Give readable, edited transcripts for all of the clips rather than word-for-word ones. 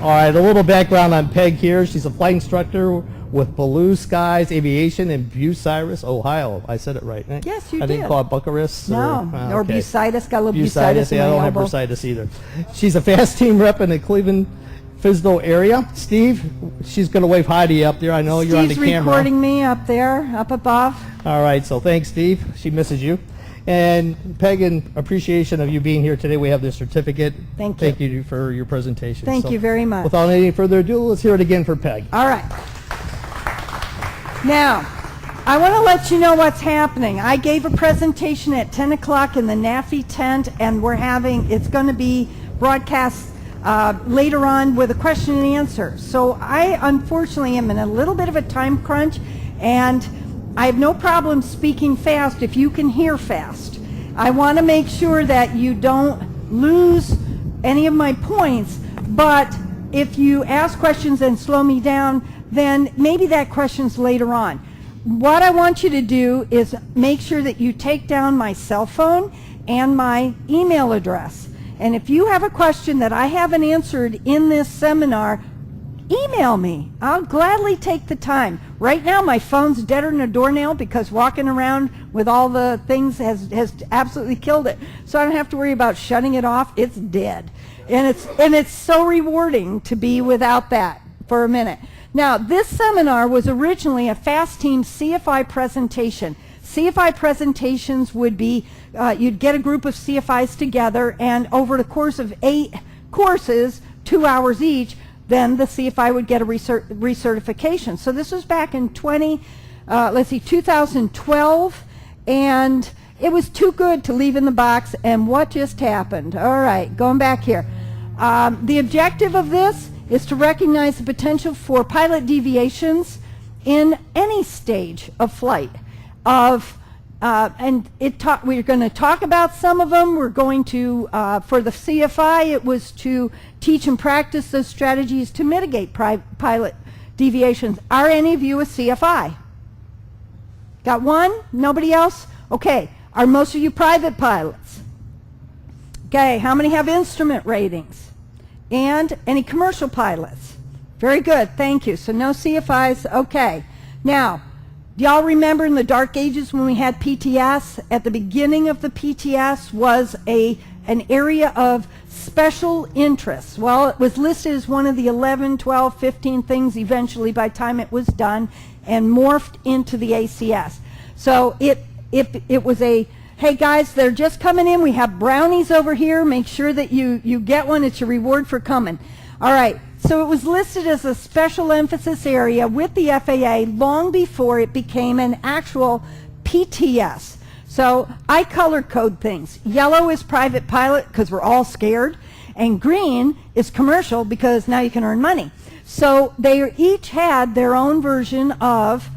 All right, a little background on Peg here. She's a flight instructor with Blue Skies Aviation in Bucyrus, Ohio. I said it right, right? Yes, you did. I didn't call it Bucharest? No, or or Bucyrus. Got a little Bucyrus in yeah, I my don't have elbow. bursitis either. She's a fast team rep in the Cleveland, Frisno area. Steve, she's going to wave hi to you up there. I know you're on the Steve's camera. recording me up there, up above. All right, so thanks, Steve. She misses you. And Peg, in appreciation of you being here today, we have this certificate. Thank you. Thank you for your presentation. Thank you very much. Without any further ado, let's hear it again for Peg. All right. Now, I want to let you know what's happening. I gave a presentation at 10 o'clock in the NAFI tent, and it's going to be broadcast later on with a question and answer. So I unfortunately am in a little bit of a time crunch, and I have no problem speaking fast if you can hear fast. I want to make sure that you don't lose any of my points, but if you ask questions and slow me down, then maybe that question's later on. What I want you to do is make sure that you take down my cell phone and my email address. And if you have a question that I haven't answered in this seminar, email me. I'll gladly take the time. Right now my phone's deader than a doornail because walking around with all the things has absolutely killed it. So I don't have to worry about shutting it off. It's dead. And it's so rewarding to be without that for a minute. Now, this seminar was originally a FAST Team CFI presentation. CFI presentations would be, you'd get a group of CFIs together, and over the course of 8 courses, 2 hours each, then the CFI would get a recertification. So this was back in 2012, and it was too good to leave in the box, and what just happened? All right, going back here. The objective of this is to recognize the potential for pilot deviations in any stage of flight. And we're going to talk about some of them. We're going to, for the CFI, it was to teach and practice those strategies to mitigate pilot deviations. Are any of you a CFI? Got one? Nobody else? Okay. Are most of you private pilots? Okay. How many have instrument ratings? And any commercial pilots? Very good. Thank you. So no CFIs. Okay. Now, do y'all remember in the dark ages when we had PTS? At the beginning of the PTS was an area of special interest. Well, it was listed as one of the 11, 12, 15 things eventually by the time it was done and morphed into the ACS. So it was a, hey guys, they're just coming in. We have brownies over here. Make sure that you get one. It's your reward for coming. All right. So it was listed as a special emphasis area with the FAA long before it became an actual PTS. So I color code things. Yellow is private pilot because we're all scared, and green is commercial because now you can earn money. So they each had their own version of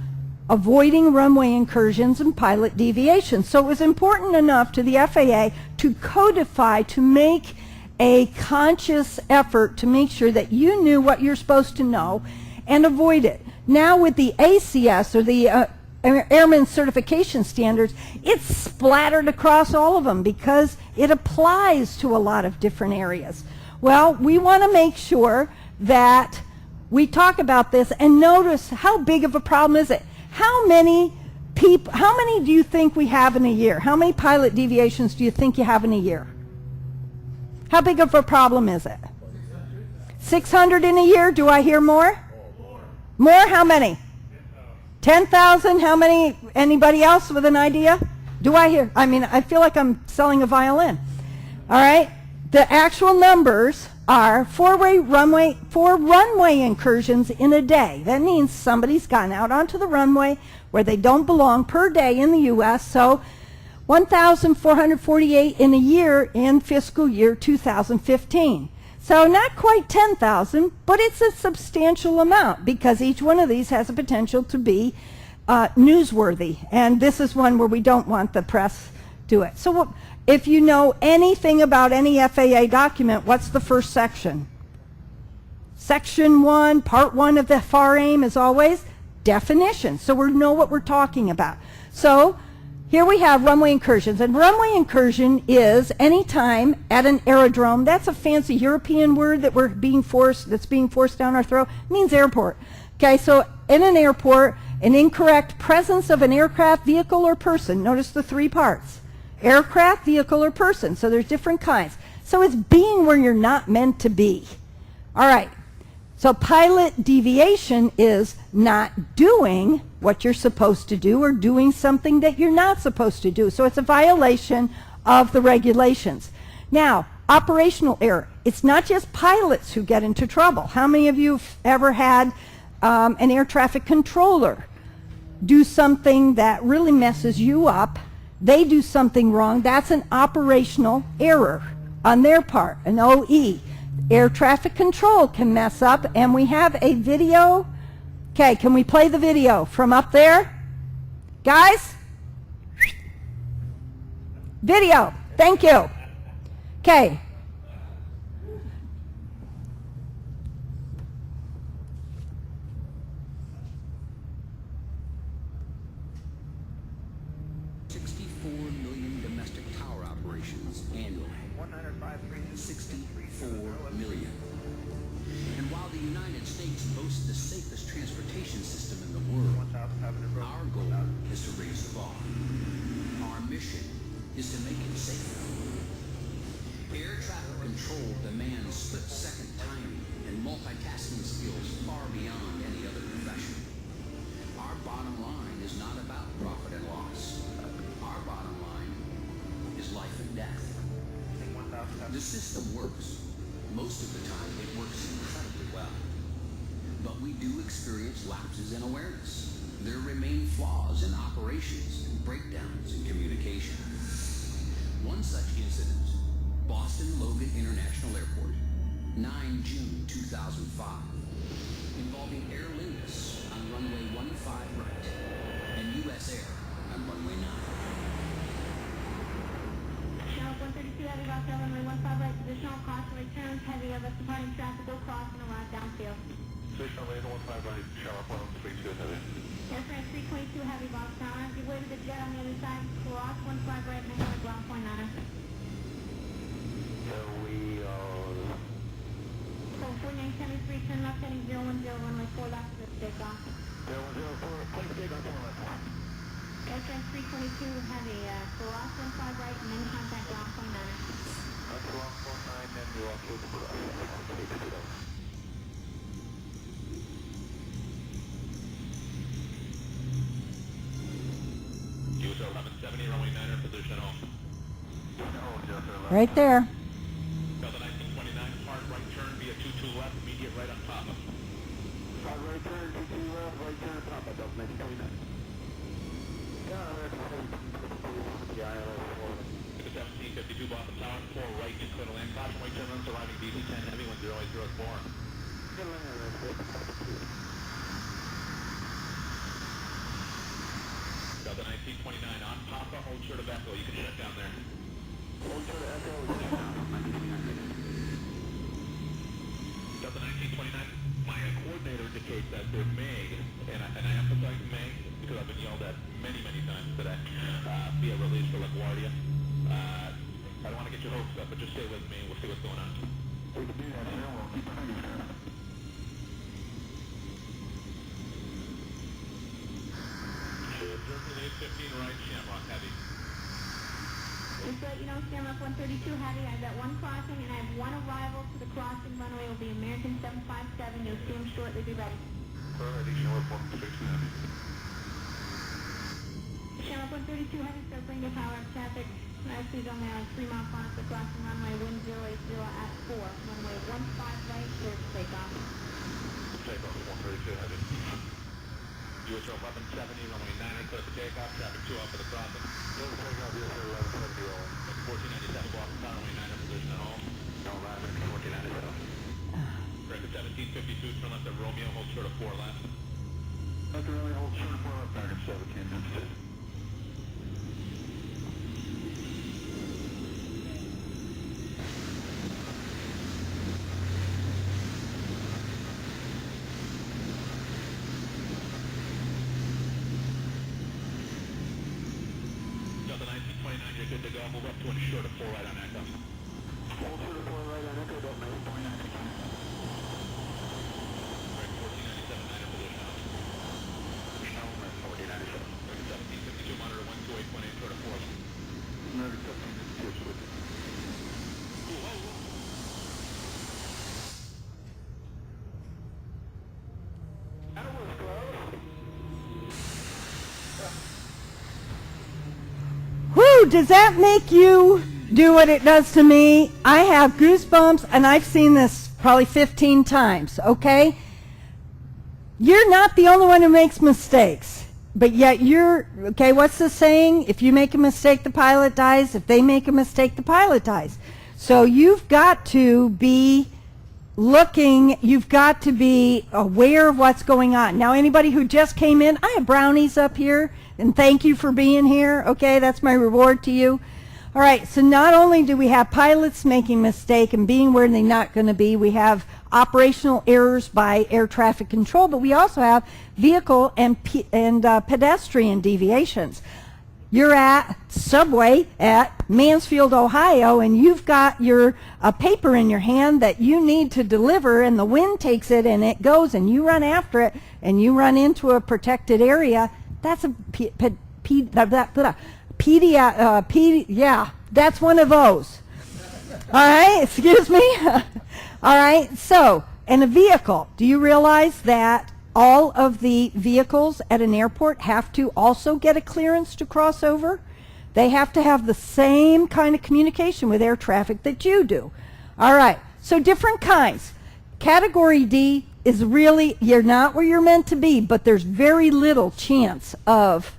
avoiding runway incursions and pilot deviations. So it was important enough to the FAA to codify, to make a conscious effort to make sure that you knew what you're supposed to know and avoid it. Now with the ACS, or the Airman Certification Standards, it's splattered across all of them because it applies to a lot of different areas. Well, we want to make sure that we talk about this and notice how big of a problem is it. How many do you think we have in a year? How many pilot deviations do you think you have in a year? How big of a problem is it? 600 in a year? Do I hear more? More? How many? 10,000? How many? Anybody else with an idea? Do I hear? I mean, I feel like I'm selling a violin. All right. The actual numbers are 4 runway incursions in a day. That means somebody's gone out onto the runway where they don't belong per day in the U.S. So 1,448 in a year in fiscal year 2015. So not quite 10,000, but it's a substantial amount because each one of these has a potential to be newsworthy. And this is one where we don't want the press to it. So if you know anything about any FAA document, what's the first section? Section 1, Part 1 of the FAR aim is always definition. So we know what we're talking about. So Here we have runway incursions, and runway incursion is any time at an aerodrome. That's a fancy European word that that's being forced down our throat. It means airport. Okay, so in an airport, an incorrect presence of an aircraft, vehicle, or person. Notice the three parts: aircraft, vehicle, or person. So there's different kinds. So it's being where you're not meant to be. All right. So pilot deviation is not doing what you're supposed to do or doing something that you're not supposed to do. So it's a violation of the regulations. Now, operational error. It's not just pilots who get into trouble. How many of you have ever had an air traffic controller do something that really messes you up? They do something wrong. That's an operational error on their part, an OE. Air traffic control can mess up, and we have a video. Okay, can we play the video from up there? Guys? Video. Thank you. Okay. Is to make it safer. Air traffic control demands split-second timing and multitasking skills far beyond any other profession. Our bottom line is not about profit and loss. Our bottom line is life and death. The system works. Most of the time, it works incredibly well. But we do experience lapses in awareness. There remain flaws in operations and breakdowns in communication. One such incident, Boston Logan International Airport, 9 June 2005, involving Aer Lingus on runway 15 right and US Air on runway 9. Channel 132 heavy box runway 15 right, additional caution returns, heavy Airbus departing traffic will cross and arrive downfield. Station runway 15 right, Channel 132 heavy. Airframe 322 heavy box tower, give way to the jet on the other side, cross 15 right, and then ground point 9. So we are... So 4973, turn left heading 010, runway 4 left to take off. 004, place take off 4 left. Airframe 322 heavy, cross 15 right, and then contact ground point 9. That's long 49, then you are close to the USA 1170, runway 9er, position home. Right there. Delta 1929, hard right turn via 22 left, immediate right on Papa. Hard right turn, 22 left, right turn Papa, Delta 1929. Yeah, that's 1752 Boston Tower, 4 right, you clear to land, caution, right turn runs arriving DC 10 heavy, 108084. Delta 1929 on Papa, hold short of Echo, you can shut down there. Hold short of Echo, Delta 1929, my coordinator indicates that there may, and I emphasize may, because I've been yelled at many, many times today, be a release for LaGuardia. I don't want to get your hopes up, but just stay with me and we'll see what's going on. We can do that, sir. We'll keep behind you, sir. German 815 right, Shamrock Heavy. Just to let you know, Shamrock 132 heavy, I have that one crossing and I have one arrival to the crossing runway will be American 757. You'll see him shortly, be ready. Alrighty, Shamrock 132 heavy. Shamrock 132 heavy, circling to power up traffic. Please only on 3 mile far the crossing runway 1080 at 4. Runway 15 right, clear to take off. Takeoff 132 heavy. USA 1170, runway 9er, clear for takeoff, traffic 2 off for the crossing. Clear for takeoff, USA 1170 all. 1497 Boston Tower, runway 9er, position at home. No, Robin, 1497. Break at 1752, turn left at Romeo, hold short of 4 left. Dr. Romeo, hold short of 4 left, back at 1752. Runway good to go. Move up to and short of 4 right on echo. Hold short of 4 right on echo. Don't make 49. Right, 1497, 9 in position out. Show at 1497. 1752, monitor 128.8 short of 4. Monitor 1752, switch. Whew, does that make you do what it does to me? I have goosebumps, and I've seen this probably 15 times, okay? You're not the only one who makes mistakes, but yet okay, what's the saying? If you make a mistake, the pilot dies. If they make a mistake, the pilot dies. So you've got to be looking, you've got to be aware of what's going on. Now, anybody who just came in, I have brownies up here, and thank you for being here. Okay, that's my reward to you. All right, so not only do we have pilots making mistakes and being where they're not going to be, we have operational errors by air traffic control, but we also have vehicle and pedestrian deviations. You're at Subway at Mansfield, Ohio, and you've got your paper in your hand that you need to deliver, and the wind takes it and it goes, and you run after it, and you run into a protected area. That's a yeah, that's one of those. All right, excuse me. All right, so, and a vehicle. Do you realize that all of the vehicles at an airport have to also get a clearance to cross over? They have to have the same kind of communication with air traffic that you do. All right, so different kinds. Category D is really, you're not where you're meant to be, but there's very little chance of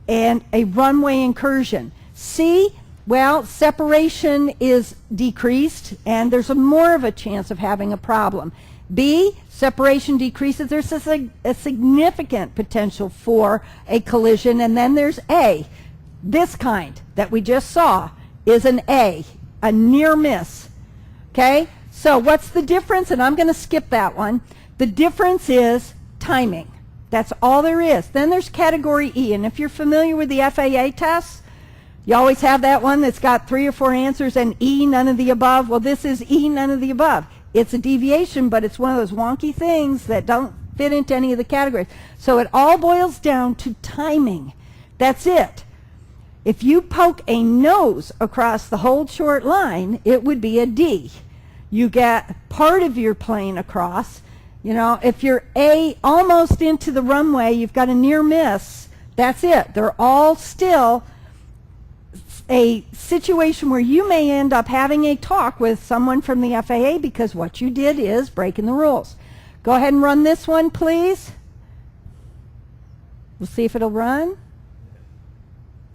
a runway incursion. C, well, separation is decreased, and there's more of a chance of having a problem. B, separation decreases. There's a significant potential for a collision. And then there's A. This kind that we just saw is an A, a near miss. Okay? So what's the difference? And I'm going to skip that one. The difference is timing. That's all there is. Then there's category E. And if you're familiar with the FAA tests, you always have that one that's got 3 or 4 answers, and E, none of the above. Well, this is E, none of the above. It's a deviation, but it's one of those wonky things that don't fit into any of the categories. So it all boils down to timing. That's it. If you poke a nose across the hold short line, it would be a D. You get part of your plane across. You know, if you're A, almost into the runway, you've got a near miss, that's it. They're all still a situation where you may end up having a talk with someone from the FAA because what you did is breaking the rules. Go ahead and run this one, please. We'll see if it'll run.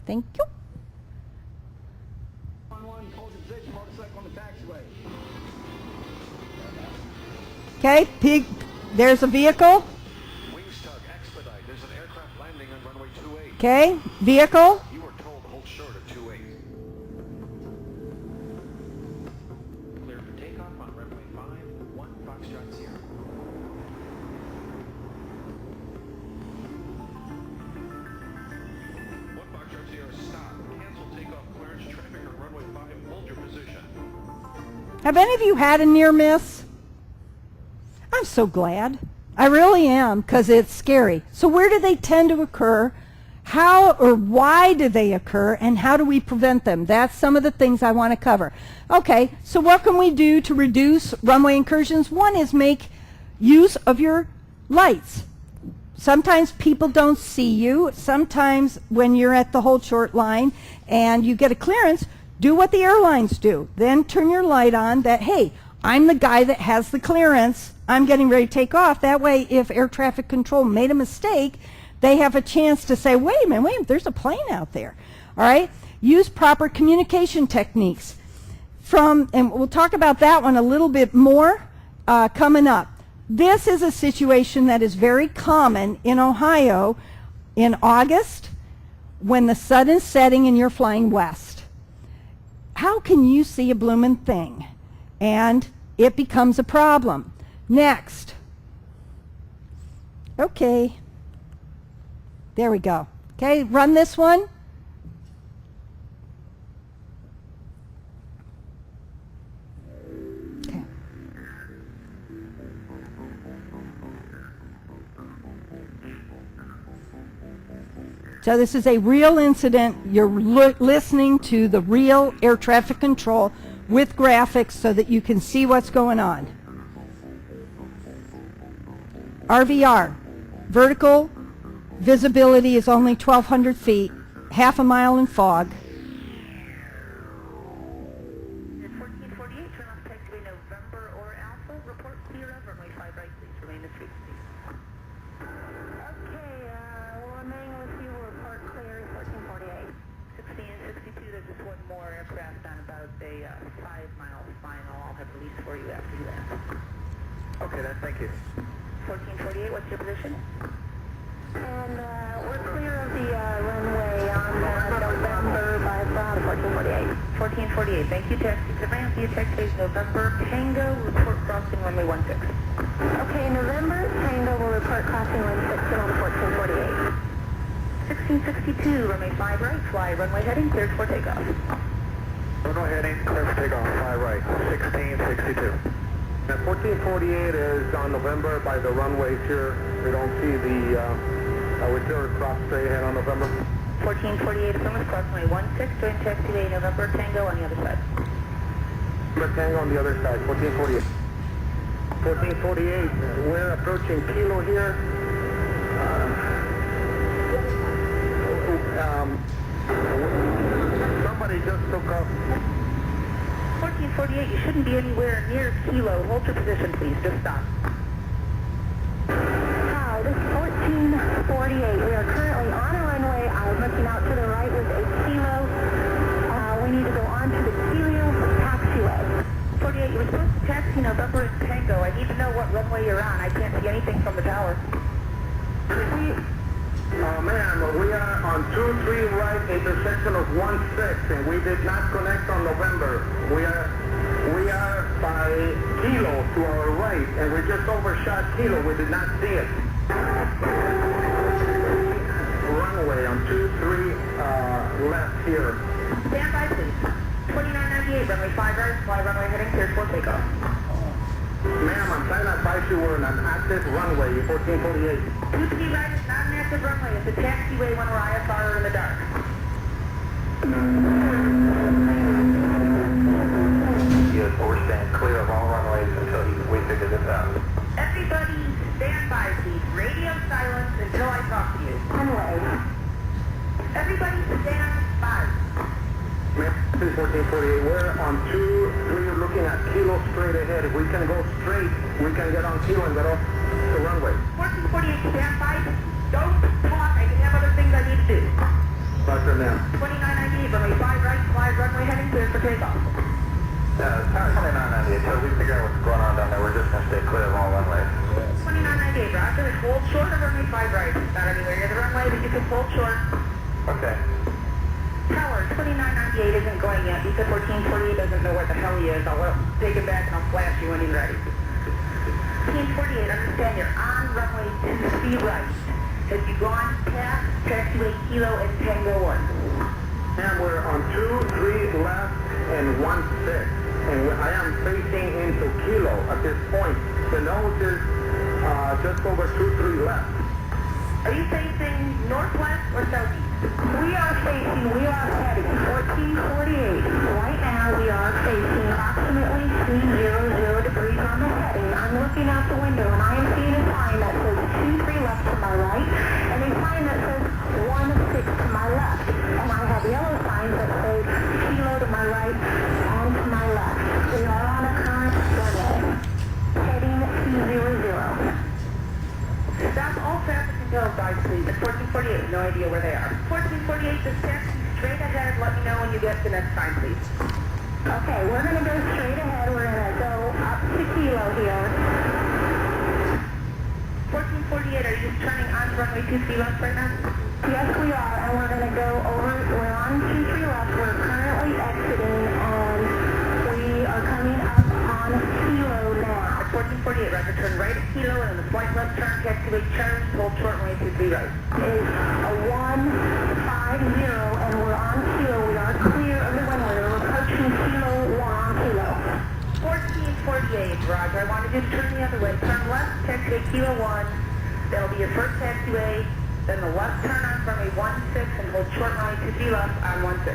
Thank you. Okay, there's a vehicle. Wings tug, expedite. There's an aircraft landing on runway 28. Okay, vehicle. You were told to hold short at 28. Clear for takeoff on runway 5, 1 Foxtrot Sierra. One Foxtrot Sierra, stop. Cancel takeoff clearance. Traffic on runway 5. Hold your position. Have any of you had a near miss? I'm so glad. I really am, because it's scary. So where do they tend to occur? How or why do they occur, and how do we prevent them? That's some of the things I want to cover. Okay, so what can we do to reduce runway incursions? One is make use of your lights. Sometimes people don't see you. Sometimes when you're at the hold short line and you get a clearance, do what the airlines do. Then turn your light on that, hey, I'm the guy that has the clearance. I'm getting ready to take off. That way, if air traffic control made a mistake, they have a chance to say, wait a minute, there's a plane out there. All right? Use proper communication techniques. And we'll talk about that one a little bit more coming up. This is a situation that is very common in Ohio in August when the sun is setting and you're flying west. How can you see a bloomin' thing? And it becomes a problem. Next. Okay. There we go. Okay, run this one. So this is a real incident. You're listening to the real air traffic control with graphics so that you can see what's going on. RVR, vertical visibility is only 1,200 feet, half a mile in fog. 1448, turn left taxiway November or Alpha. Report clear of runway 5 right, please remain as street. Okay, we'll remain with you. We'll report clear 1448. 1662, there's just one more aircraft on about a 5-mile final. I'll have release for you after you land. Okay then, thank you. 1448, what's your position? And we're clear of the runway on November by 1448. 1448, thank you, taxi to ramp, via taxiway November, Tango, report crossing runway 16. Okay, November, Tango will report crossing 16 on 1448. 1662, runway 5 right, fly runway heading, cleared for takeoff. Runway heading, clear for takeoff, 5 right, 1662. And 1448 is on November by the runways here. We don't see the, we still cross straight ahead on November. 1448, affirmative, cross runway 16, join taxiway November, Tango on the other side. November Tango on the other side, 1448. 1448, we're approaching Kilo here. Somebody just took off. 1448, you shouldn't be anywhere near Kilo. Hold your position, please. Just stop. Hi, this is 1448. We are currently on a runway. I was looking out to the right with a Kilo. We need to go on to the Kilo taxiway. 48, you were supposed to taxi November in Tango. I need to know what runway you're on. I can't see anything from the tower. Ma'am, we are on 23 right intersection of 16, and we did not connect on November. We are by Kilo to our right, and we just overshot Kilo. We did not see it. Runway on 23 left here. Stand by, please. 2998, runway 5 right, fly runway heading, cleared for takeoff. Ma'am, I'm trying to advise you we're on an active runway, 1448. 23 right is not an active runway. It's a taxiway when we're IFR or in the dark. Yes, we're staying clear of all runways until we figure this out. Everybody stand by, please. Radio silence until I talk to you. Runway. Everybody stand by. Ma'am, this is 1448. We're on 23 looking at Kilo straight ahead. If we can go straight, we can get on Kilo and get off the runway. 1448, stand by. Don't talk. I have other things I need to do. Roger, ma'am. 2998, runway 5 right, fly runway heading, cleared for takeoff. Tower 2998, until we figure out what's going on down there, we're just going to stay clear of all runways. 2998, roger. Hold short of runway 5 right. Not anywhere near the runway, but you can hold short. Okay. Tower 2998 isn't going yet because 1448 doesn't know where the hell he is. I'll take it back and I'll flash you when he's ready. 1448, understand you're on runway 2 right. Have you gone past taxiway Kilo and Tango 1? Ma'am, we're on 23 left and 16. And I am facing into Kilo at this point. The nose is just over 23 left. Are you facing northwest or southeast? We are heading 1448. Right now we are facing approximately 200 degrees on the heading. I'm looking out the window and I am seeing a sign that says 23 left to my right and a sign that says 16 to my left. And I have yellow signs that say Kilo to my right and to my left. We are on a current runway heading 200. Stop all traffic until advised, please. At 1448, no idea where they are. 1448, just taxi straight ahead. Let me know when you get the next time, please. Okay, we're going to go straight ahead. We're going to go up to Kilo here. 1448, are you just turning on runway 23 left right now? Yes, we are, and we're going to go over, we're on 23 left. We're currently exiting, and we are coming up on Kilo now. At 1448, roger, turn right at Kilo, and in the slight left turn, taxiway Charlie, hold short runway 23 right. Is a 150, and we're on Kilo. We are clear of the runway. We're approaching Kilo, we're on Kilo. 1448, roger, I wanted you to turn the other way. Turn left, taxiway Kilo 1. That'll be your first taxiway. then the left turn on runway 16 and hold short runway 20 left on 16.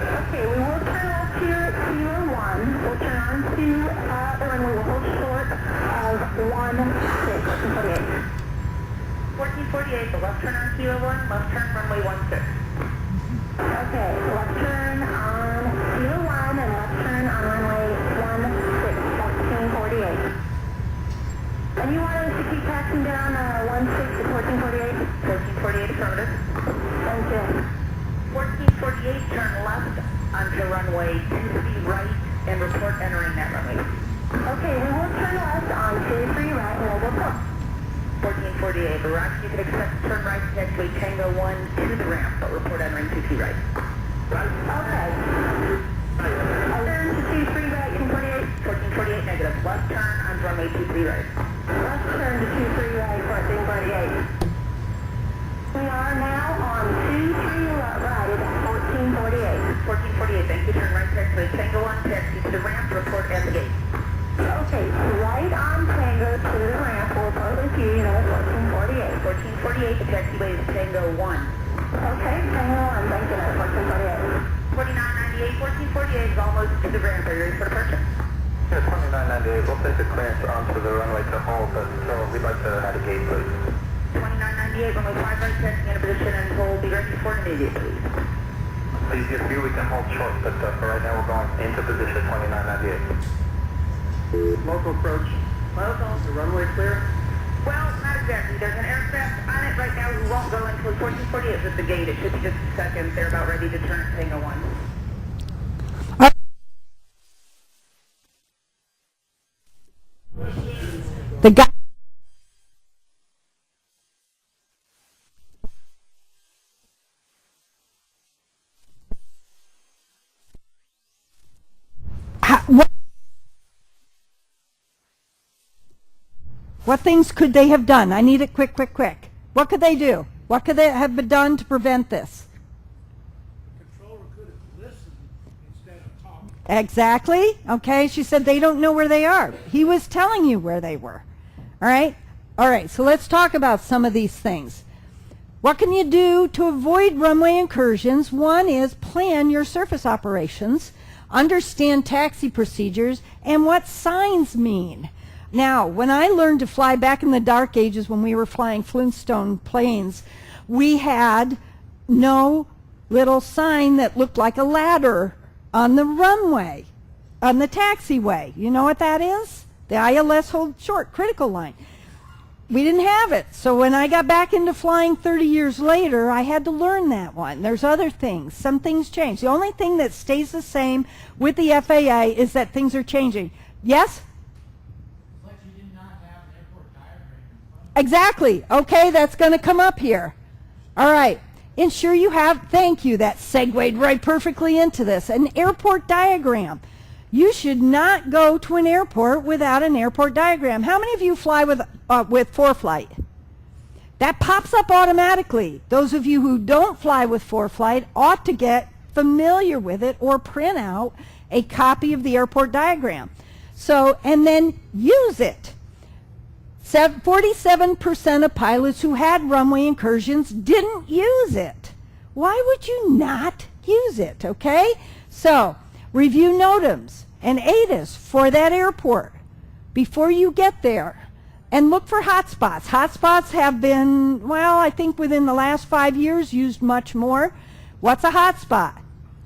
Okay, we will turn left here at Kilo 1. We'll turn on to the runway. We'll hold short of 16, 1448, the left turn on Kilo 1, left turn runway 16. Okay, left turn on Kilo 1 and left turn on runway 16, 1448. And you want us to keep taxing down 16 to 1448? 1448 affirmative. Thank you. 1448, turn left onto runway 23 right and report entering that runway. Okay, we will turn left on 23 right and we'll report. 1448, the route you can expect to turn right to taxiway Tango 1 to the ramp, but report entering 23 right. Okay. Turn to 23 right, 1448 negative, left turn on runway 23 right. left turn to 23 right, 1448. We are now on 23 right at 1448. 1448, thank you, turn right taxiway Tango 1, taxi to the ramp, report at the gate. Okay, right on Tango to the ramp, we'll report with you, 1448. 1448, the taxiway is Tango 1. Okay, Tango 1, thank you, 1448. 4998, 1448 is almost to the ramp. Are you ready for departure? Here, 2998, we'll take the clearance onto the runway to hold, but so we'd like to add a gate, please. 2998, runway 5 right, taxing into position and hold. Be ready for an immediate, please. Easier for you, we can hold short, but for right now we're going into position 2998. Local approach. Local. The runway clear? Well, not exactly. There's an aircraft on it right now who won't go until 1448 is at the gate. It should be just a second. They're about ready to turn at Tango 1. The guy. What things could they have done? I need it quick, quick, quick. What could they do? What could they have been done to prevent this? The controller could have listened instead of talking. Exactly. Okay, she said they don't know where they are. He was telling you where they were. All right? All right, so let's talk about some of these things. What can you do to avoid runway incursions? One is plan your surface operations, understand taxi procedures, and what signs mean. Now, when I learned to fly back in the dark ages when we were flying Flintstone planes, we had no little sign that looked like a ladder on the runway, on the taxiway. You know what that is? The ILS hold short critical line. We didn't have it. So when I got back into flying 30 years later, I had to learn that one. There's other things. Some things change. The only thing that stays the same with the FAA is that things are changing. Yes? Exactly. Okay, that's going to come up here. All right. Ensure you have, thank you, that segued right perfectly into this, an airport diagram. You should not go to an airport without an airport diagram. How many of you fly with ForeFlight? That pops up automatically. Those of you who don't fly with ForeFlight ought to get familiar with it or print out a copy of the airport diagram. So, and then use it. 47% of pilots who had runway incursions didn't use it. Why would you not use it, okay? So, review NOTAMs and ATIS for that airport before you get there. And look for hotspots. Hotspots have been, well, I think within the last 5 years, used much more. What's a hotspot?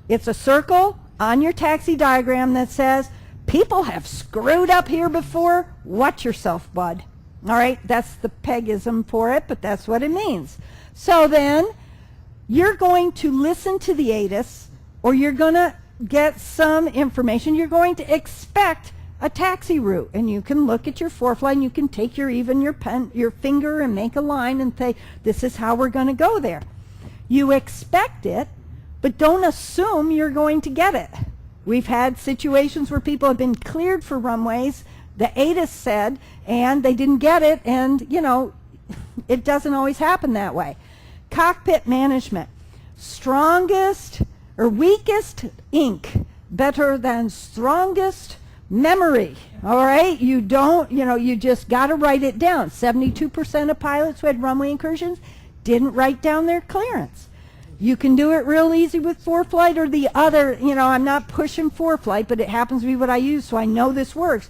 It's a circle on your taxi diagram that says, people have screwed up here before. Watch yourself, bud. All right, that's the pegism for it, but that's what it means. So then, you're going to listen to the ATIS, or you're going to get some information. You're going to expect a taxi route, and you can look at your ForeFlight, and you can take your finger and make a line and say, this is how we're going to go there. You expect it, but don't assume you're going to get it. We've had situations where people have been cleared for runways, the ATIS said, and they didn't get it, and, you know, it doesn't always happen that way. Cockpit management. Strongest or weakest ink, better than strongest memory. All right? You don't, you know, you just got to write it down. 72% of pilots who had runway incursions didn't write down their clearance. You can do it real easy with ForeFlight or the other, you know, I'm not pushing ForeFlight, but it happens to be what I use, so I know this works.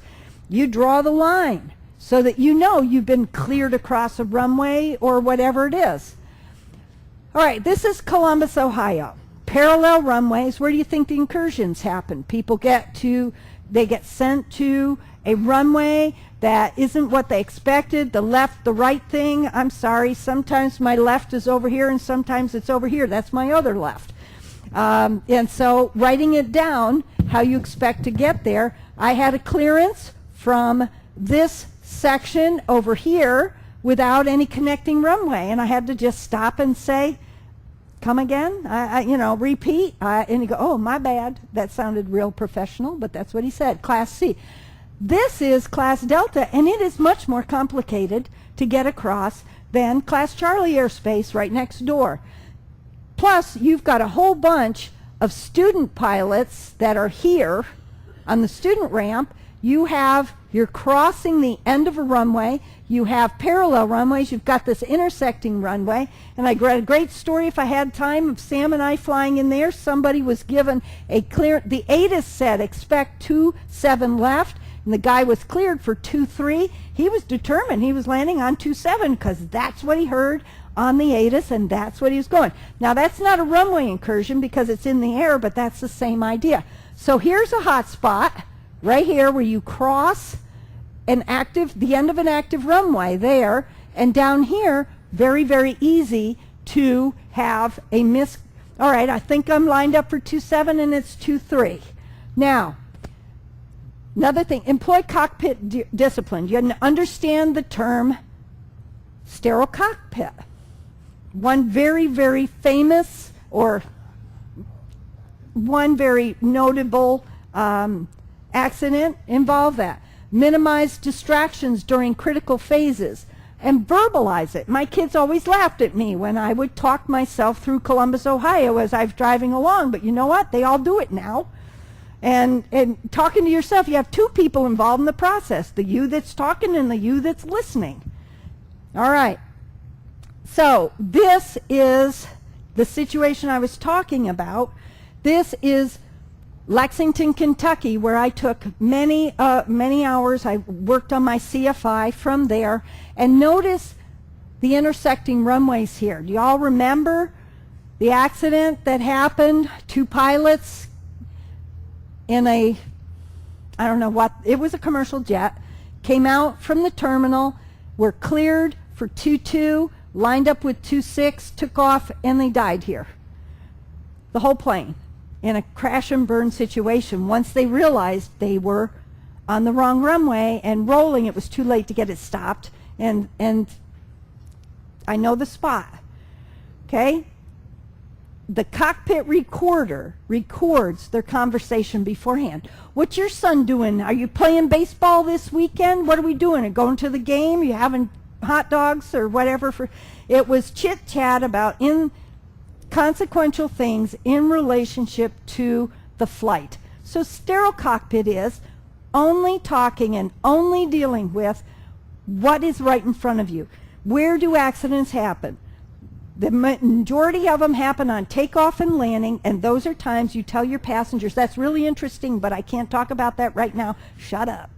You draw the line so that you know you've been cleared across a runway or whatever it is. All right, this is Columbus, Ohio. Parallel runways. Where do you think the incursions happen? People get sent to a runway that isn't what they expected, the left, the right thing. I'm sorry, sometimes my left is over here and sometimes it's over here. That's my other left. And so writing it down, how you expect to get there, I had a clearance from this section over here without any connecting runway, and I had to just stop and say, come again, repeat, and he go, oh, my bad. That sounded real professional, but that's what he said, Class C. This is Class Delta, and it is much more complicated to get across than Class Charlie airspace right next door. Plus, you've got a whole bunch of student pilots that are here on the student ramp. You're crossing the end of a runway. You have parallel runways. You've got this intersecting runway. And I read a great story, if I had time, of Sam and I flying in there. Somebody was given a clear, the ATIS said expect 27 left, and the guy was cleared for 23. He was determined he was landing on 27 because that's what he heard on the ATIS, and that's what he was going. Now, that's not a runway incursion because it's in the air, but that's the same idea. So here's a hot spot right here where you cross the end of an active runway there, and down here, very, very easy to have a miss. All right, I think I'm lined up for 27 and it's 23. Now, another thing, employ cockpit discipline. You understand the term sterile cockpit. One very, very famous or one very notable accident involved that. Minimize distractions during critical phases and verbalize it. My kids always laughed at me when I would talk myself through Columbus, Ohio as I was driving along, but you know what? They all do it now. And talking to yourself, you have two people involved in the process, the you that's talking and the you that's listening. All right. So this is the situation I was talking about. This is Lexington, Kentucky, where I took many hours. I worked on my CFI from there. And notice the intersecting runways here. Do you all remember the accident that happened? Two pilots in I don't know what, it was a commercial jet, came out from the terminal, were cleared for 22, lined up with 26, took off, and they died here. The whole plane. In a crash and burn situation. Once they realized they were on the wrong runway and rolling, it was too late to get it stopped. And I know the spot. Okay? The cockpit recorder records their conversation beforehand. What's your son doing? Are you playing baseball this weekend? What are we doing? Are you going to the game? Are you having hot dogs or whatever? It was chit-chat about consequential things in relationship to the flight. So sterile cockpit is only talking and only dealing with what is right in front of you. Where do accidents happen? The majority of them happen on takeoff and landing, and those are times you tell your passengers, that's really interesting, but I can't talk about that right now. Shut up.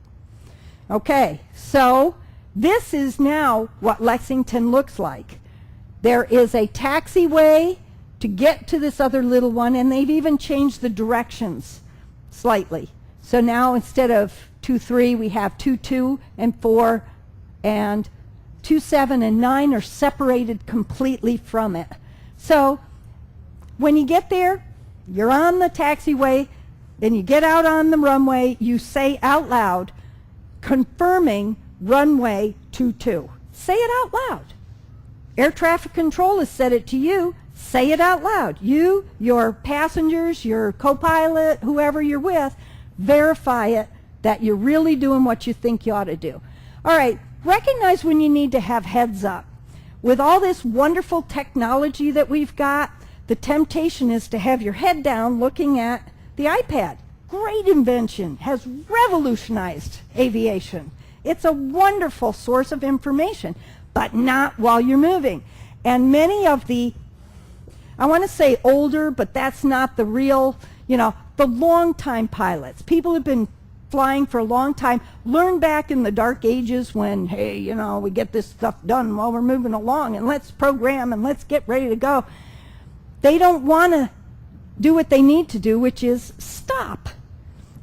Okay, so this is now what Lexington looks like. There is a taxiway to get to this other little one, and they've even changed the directions slightly. So now instead of 2-3, we have 2-2 and 4, and 2-7 and 9 are separated completely from it. So when you get there, you're on the taxiway, then you get out on the runway, you say out loud, confirming runway 22. Say it out loud. Air traffic control has said it to you. Say it out loud. You, your passengers, your co-pilot, whoever you're with, verify it that you're really doing what you think you ought to do. All right, recognize when you need to have heads up. With all this wonderful technology that we've got, the temptation is to have your head down looking at the iPad. Great invention, has revolutionized aviation. It's a wonderful source of information, but not while you're moving. And many of the, I want to say older, but that's not the real, the long-time pilots, people who've been flying for a long time, learned back in the dark ages when, hey, we get this stuff done while we're moving along, and let's program and let's get ready to go. They don't want to do what they need to do, which is stop.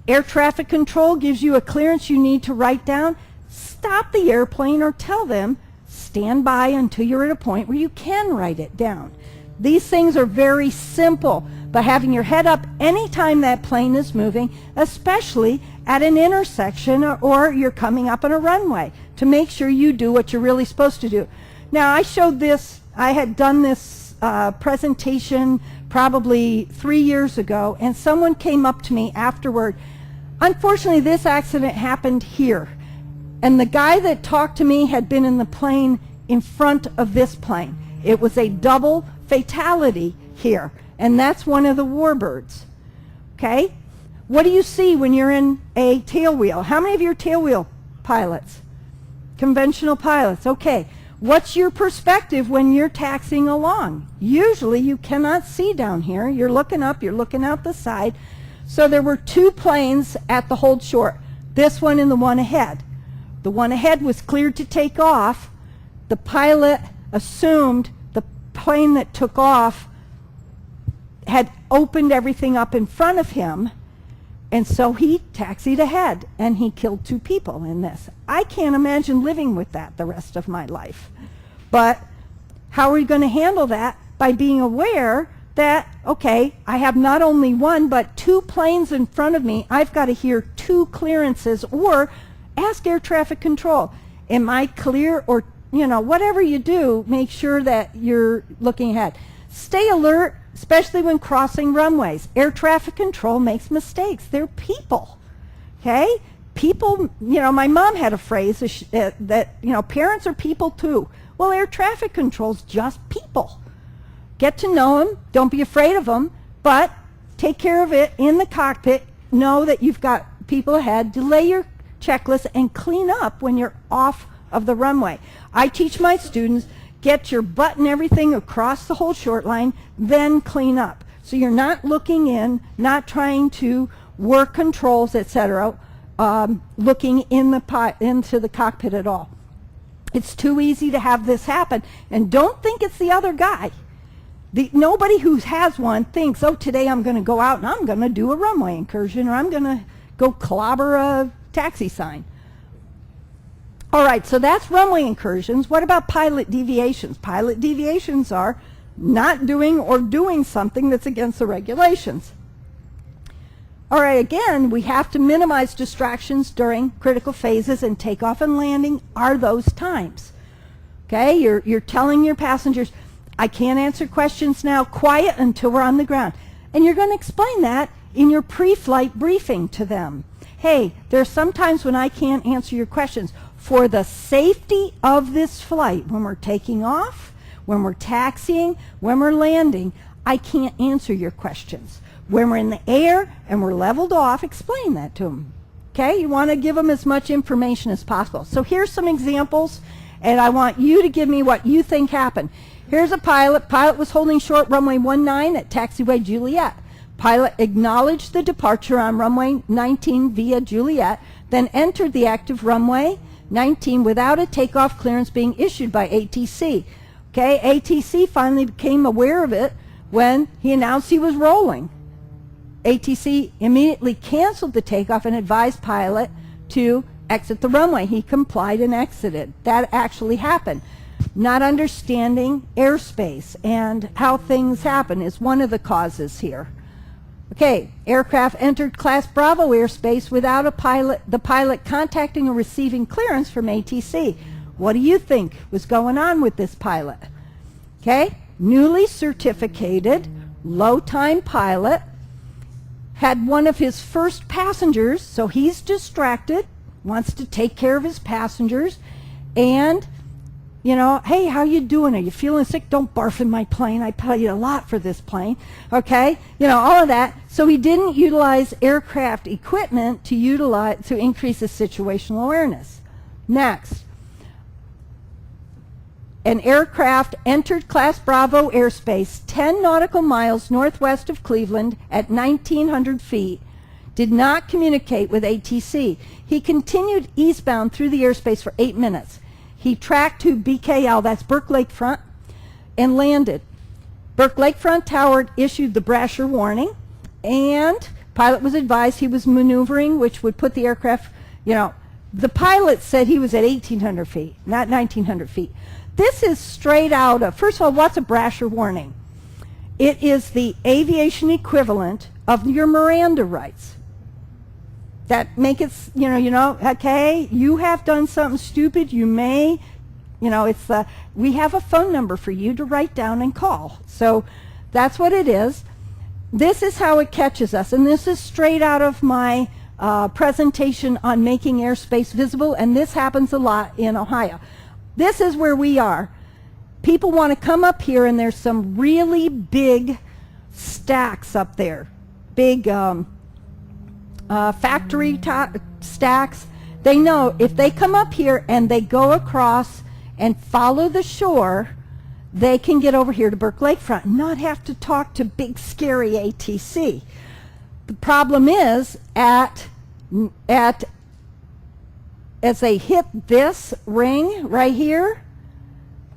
Air traffic control gives you a clearance you need to write down. Stop the airplane or tell them, stand by until you're at a point where you can write it down. These things are very simple, but having your head up anytime that plane is moving, especially at an intersection or you're coming up on a runway, to make sure you do what you're really supposed to do. Now, I showed this, I had done this presentation probably 3 years ago, and someone came up to me afterward. Unfortunately, this accident happened here, and the guy that talked to me had been in the plane in front of this plane. It was a double fatality here, and that's one of the warbirds. Okay? What do you see when you're in a tailwheel? How many of you are tailwheel pilots? Conventional pilots. Okay. What's your perspective when you're taxiing along? Usually you cannot see down here. You're looking up, you're looking out the side. So there were two planes at the hold short, this one and the one ahead. The one ahead was cleared to take off. The pilot assumed the plane that took off had opened everything up in front of him, and so he taxied ahead, and he killed 2 people in this. I can't imagine living with that the rest of my life. But how are we going to handle that? By being aware that, okay, I have not only one, but 2 planes in front of me. I've got to hear 2 clearances, or ask air traffic control. Am I clear? Or, whatever you do, make sure that you're looking ahead. Stay alert, especially when crossing runways. Air traffic control makes mistakes. They're people, okay? People, my mom had a phrase that, parents are people too. Well, air traffic control's just people. Get to know them. Don't be afraid of them, but take care of it in the cockpit. Know that you've got people ahead. Delay your checklist and clean up when you're off of the runway. I teach my students, get your butt and everything across the whole short line, then clean up. So you're not looking in, not trying to work controls, etc., looking into the cockpit at all. It's too easy to have this happen. And don't think it's the other guy. Nobody who has one thinks, oh, today I'm going to go out and I'm going to do a runway incursion, or I'm going to go clobber a taxi sign. All right, so that's runway incursions. What about pilot deviations? Pilot deviations are not doing or doing something that's against the regulations. All right, again, we have to minimize distractions during critical phases, and takeoff and landing are those times. Okay, you're telling your passengers, I can't answer questions now, quiet until we're on the ground. And you're going to explain that in your pre-flight briefing to them. Hey, there are some times when I can't answer your questions. For the safety of this flight, when we're taking off, when we're taxiing, when we're landing, I can't answer your questions. When we're in the air and we're leveled off, explain that to them. Okay, you want to give them as much information as possible. So here's some examples, and I want you to give me what you think happened. Here's a pilot. Pilot was holding short runway 19 at taxiway Juliet. Pilot acknowledged the departure on runway 19 via Juliet, then entered the active runway 19 without a takeoff clearance being issued by ATC. Okay, ATC finally became aware of it when he announced he was rolling. ATC immediately canceled the takeoff and advised pilot to exit the runway. He complied and exited. That actually happened. Not understanding airspace and how things happen is one of the causes here. Okay, aircraft entered Class Bravo airspace without the pilot contacting or receiving clearance from ATC. What do you think was going on with this pilot? Okay, newly certificated, low-time pilot, had one of his first passengers, so he's distracted, wants to take care of his passengers, and hey, how you doing? Are you feeling sick? Don't barf in my plane. I paid a lot for this plane. Okay? All of that. So he didn't utilize aircraft equipment to increase his situational awareness. Next. an aircraft entered Class Bravo airspace 10 nautical miles northwest of Cleveland at 1,900 feet, did not communicate with ATC. He continued eastbound through the airspace for 8 minutes. He tracked to BKL, that's Burke Lakefront, and landed. Burke Lakefront Tower issued the Brasher warning, and pilot was advised he was maneuvering, which would put the aircraft, the pilot said he was at 1,800 feet, not 1,900 feet. This is straight out of, first of all, what's a Brasher warning? It is the aviation equivalent of your Miranda rights. That make it, okay, you have done something stupid, you may, it's we have a phone number for you to write down and call. So that's what it is. This is how it catches us, and this is straight out of my presentation on making airspace visible, and this happens a lot in Ohio. This is where we are. People want to come up here, and there's some really big stacks up there, big factory stacks. They know if they come up here and they go across and follow the shore, they can get over here to Burke Lakefront and not have to talk to big scary ATC. The problem is as they hit this ring right here,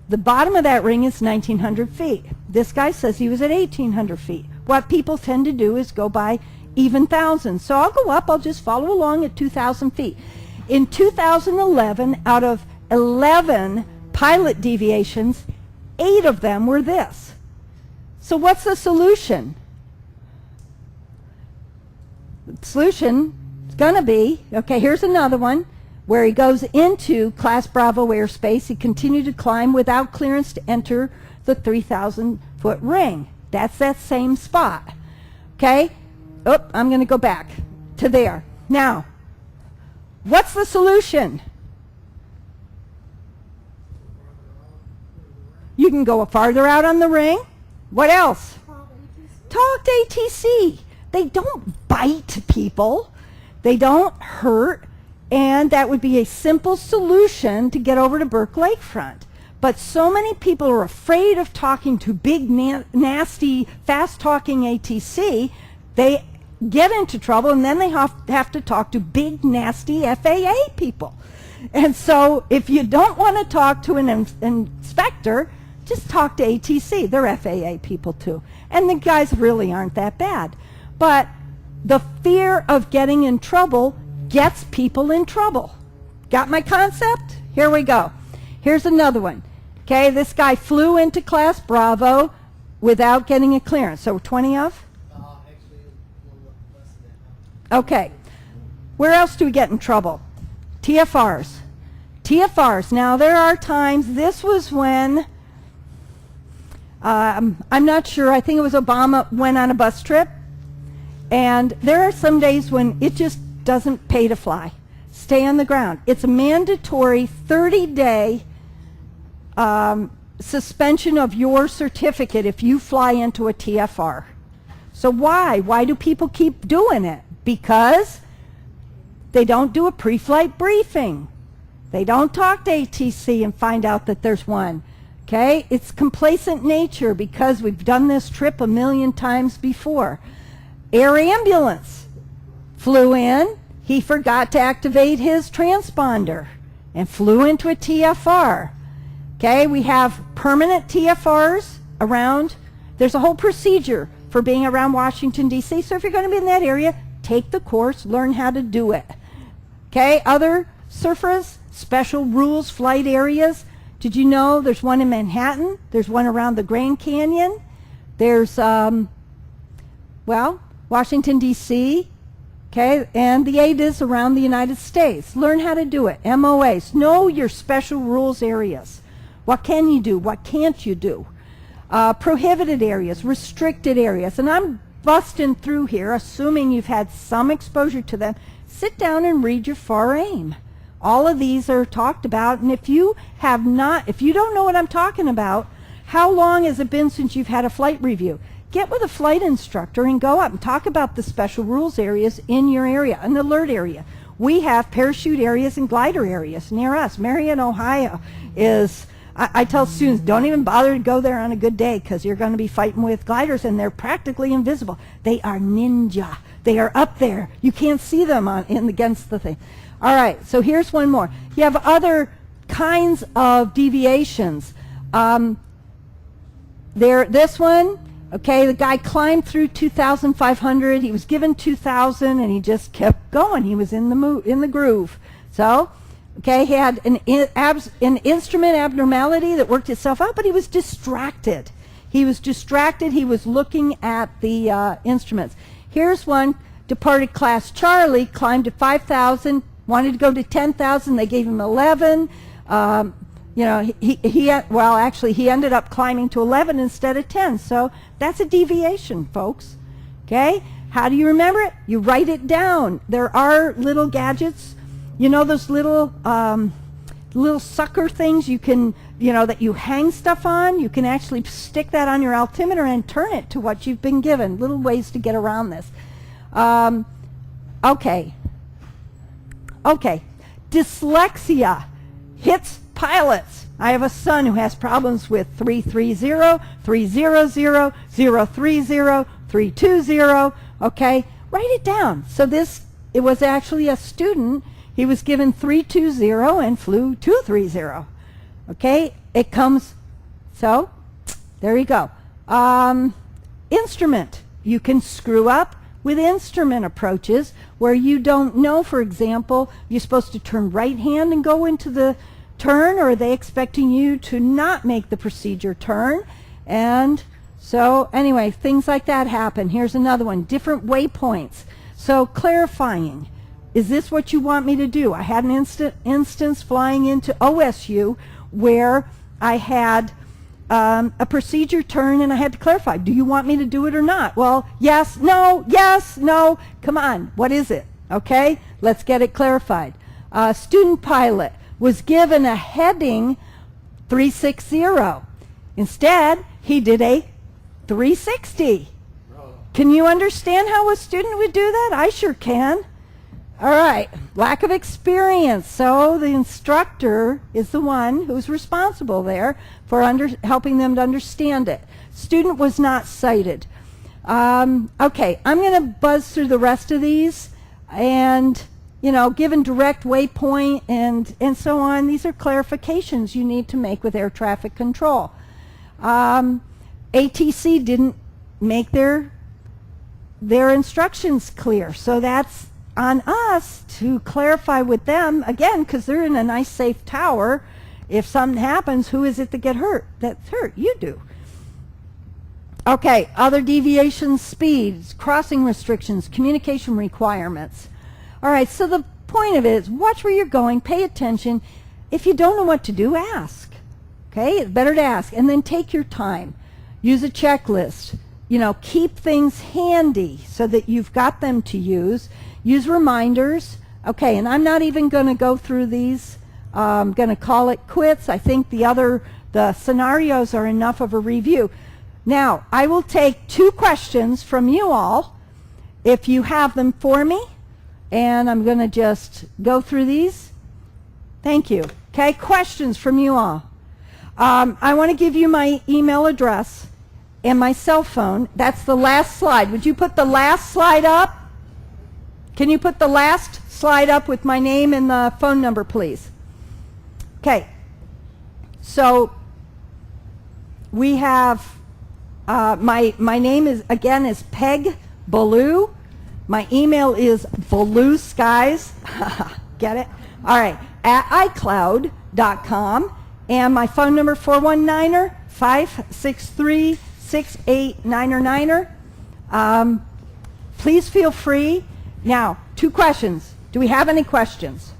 the bottom of that ring is 1,900 feet. This guy says he was at 1,800 feet. What people tend to do is go by even thousands. So I'll go up, I'll just follow along at 2,000 feet. In 2011, out of 11 pilot deviations, 8 of them were this. So what's the solution? The solution is going to be, okay, here's another one where he goes into Class Bravo airspace. He continued to climb without clearance to enter the 3,000-foot ring. That's that same spot. Okay? Oh, I'm going to go back to there. Now, what's the solution? You can go farther out on the ring. What else? Talk to ATC. They don't bite people. They don't hurt. And that would be a simple solution to get over to Burke Lakefront. But so many people are afraid of talking to big, nasty, fast-talking ATC, they get into trouble, and then they have to talk to big, nasty FAA people. And so if you don't want to talk to an inspector, just talk to ATC. They're FAA people too. And the guys really aren't that bad. But the fear of getting in trouble gets people in trouble. Got my concept? Here we go. Here's another one. Okay, this guy flew into Class Bravo without getting a clearance. So 20 of? Actually, a little less than that. Okay. Where else do we get in trouble? TFRs. TFRs. Now, there are times, this was when, I'm not sure, I think it was Obama went on a bus trip, and there are some days when it just doesn't pay to fly. Stay on the ground. It's a mandatory 30-day suspension of your certificate if you fly into a TFR. So why? Why do people keep doing it? Because they don't do a pre-flight briefing. They don't talk to ATC and find out that there's one. Okay? It's complacent nature because we've done this trip a million times before. Air ambulance flew in. He forgot to activate his transponder and flew into a TFR. Okay, we have permanent TFRs around. There's a whole procedure for being around Washington, D.C. So if you're going to be in that area, take the course, learn how to do it. Okay, other surfers, special rules, flight areas. Did you know there's one in Manhattan? There's one around the Grand Canyon. There's, Washington, D.C., okay, and the 8 is around the United States. Learn how to do it. MOAs. Know your special rules areas. What can you do? What can't you do? Prohibited areas, restricted areas. And I'm busting through here, assuming you've had some exposure to them. Sit down and read your FAR-AIM. All of these are talked about, and if you don't know what I'm talking about, how long has it been since you've had a flight review? Get with a flight instructor and go up and talk about the special rules areas in your area, an alert area. We have parachute areas and glider areas near us. Marion, Ohio is I tell students, don't even bother to go there on a good day because you're going to be fighting with gliders and they're practically invisible. They are ninja. They are up there. You can't see them against the thing. All right, so here's one more. You have other kinds of deviations. This one, okay, the guy climbed through 2,500. He was given 2,000 and he just kept going. He was in the groove. So, okay, he had an instrument abnormality that worked itself out, but he was distracted. He was distracted. He was looking at the instruments. Here's one, departed class Charlie, climbed to 5,000, wanted to go to 10,000. They gave him 11. You know, he ended up climbing to 11 instead of 10. So that's a deviation, folks. Okay? How do you remember it? You write it down. There are little gadgets. You know those little sucker things you can, that you hang stuff on? You can actually stick that on your altimeter and turn it to what you've been given. Little ways to get around this. Okay. Dyslexia hits pilots. I have a son who has problems with 330, 300, 030, 320. Okay, write it down. So it was actually a student. He was given 320 and flew 230. Okay, it comes. So there you go. Instrument. You can screw up with instrument approaches where you don't know, for example, you're supposed to turn right hand and go into the turn, or are they expecting you to not make the procedure turn? And so anyway, things like that happen. Here's another one, different waypoints. So clarifying, is this what you want me to do? I had an instance flying into OSU where I had a procedure turn and I had to clarify, do you want me to do it or not? Well, yes, no, come on, what is it? Okay, let's get it clarified. Student pilot was given a heading 360. Instead, he did a 360. Can you understand how a student would do that? I sure can. All right, lack of experience. So the instructor is the one who's responsible there for helping them to understand it. Student was not cited. Okay, I'm going to buzz through the rest of these, and given direct waypoint and so on, these are clarifications you need to make with air traffic control. ATC didn't make their instructions clear, so that's on us to clarify with them, again, because they're in a nice safe tower. If something happens, who is it that gets hurt? That's hurt. You do. Okay, other deviations, speeds, crossing restrictions, communication requirements. All right, so the point of it is watch where you're going, pay attention. If you don't know what to do, ask. Okay, it's better to ask. And then take your time. Use a checklist. Keep things handy so that you've got them to use. Use reminders. Okay, and I'm not even going to go through these. I'm going to call it quits. I think the scenarios are enough of a review. Now, I will take 2 questions from you all, if you have them for me, and I'm going to just go through these. Thank you. Okay, questions from you all. I want to give you my email address and my cell phone. That's the last slide. Would you put the last slide up? Can you put the last slide up with my name and the phone number, please? Okay. So we have my name is Peg Ballou. My email is ballou-skies. Get it? All right. At iCloud.com, and my phone number 419-563-6899. Please feel free. Now, 2 questions. Do we have any questions?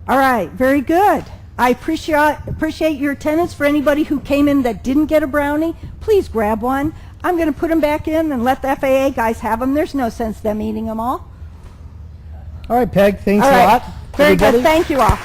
All right, very good. I appreciate your attendance. For anybody who came in that didn't get a brownie, please grab one. I'm going to put them back in and let the FAA guys have them. There's no sense them eating them all. All right, Peg, thanks All a right. lot. Very everybody. good. Thank you all.